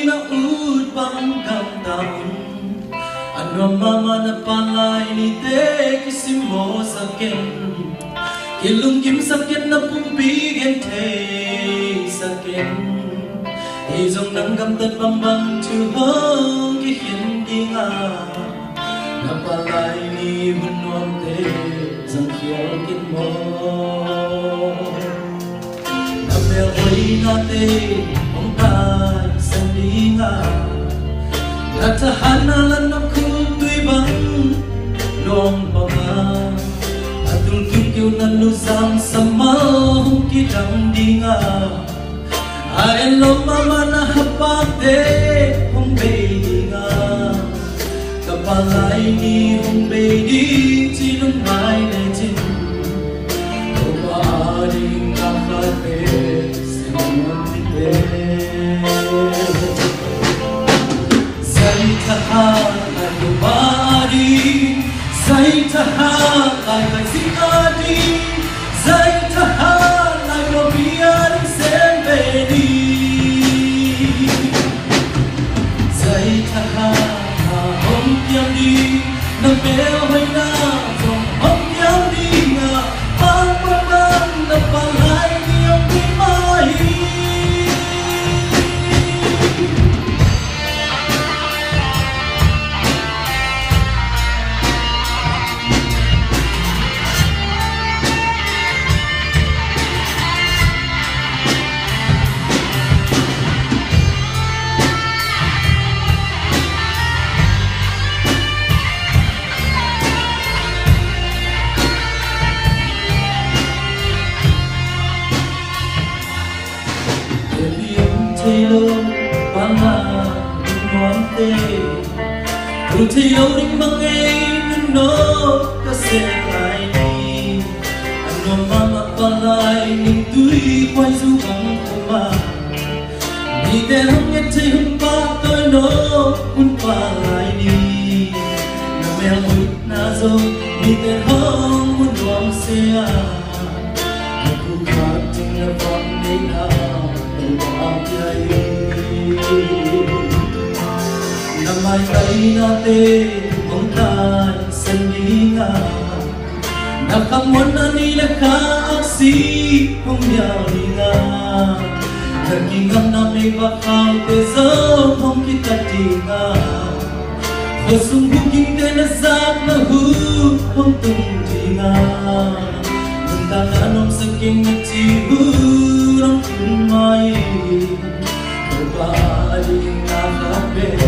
na ud panggang taon ano mama na palay ni te kisimo sakin kilungkim sakit na pumbigin te sakin izong nanggam tat pambang tuhong kihindi nga napalay ni bunwang te sang kiyokin mo nameroy natin ang tay sandinga natahanan ako tuy bang noong mga atul kikyo na lusang samahong kitang dinga ayon lo mama na hapate hong baby nga kapalay ni hong baby tinong may netin o maaring nakapit sa mga tite say tahan ay lumari say tahan ay kasikadi say tahan ay mabiyan sembedi say tahan hong kiam di na mehoy na hong kiam di nga pagpapang na palay niyong pimahi Kung tayo rin mangay no kasi ay ni ano mamapalay ni tuy quay subang kuma ni terang ete humpa toy no unpalay ni na melhut nazo ni terang unwang siya nakukating na pangay na ang yayi namay kay natin ang tay sandinga nakamon na nila kaaksi kung yawi nga nagingam na may bakaw teso kung kita tinga kusong buging tenasap na hupong tungtinga nantanganom sa king natihurang kumay kabaling nakapit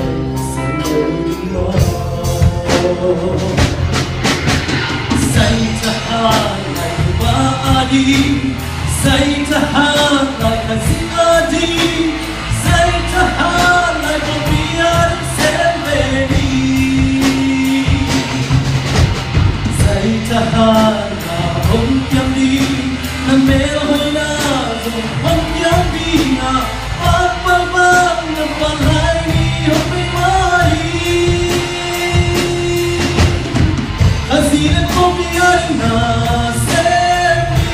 say tahan ay lumaadi say tahan ay kasikadi say tahan ay pabiyan sembedi say tahan na hong kiam di na mehoy na hong kiam di na pagpapang na palay ni hong Hasilan ko biyan na semi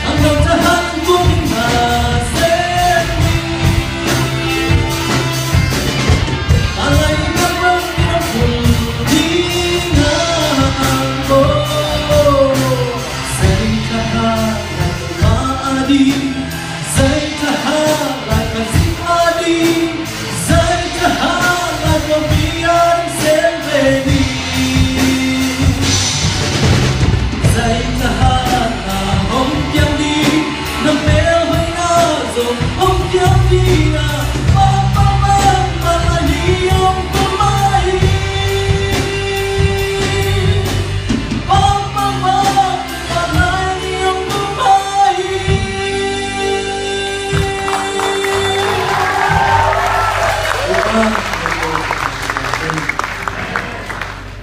ang nagtahan ko na semi alay na bang pinapundingan ko sa ikahan na tumaadi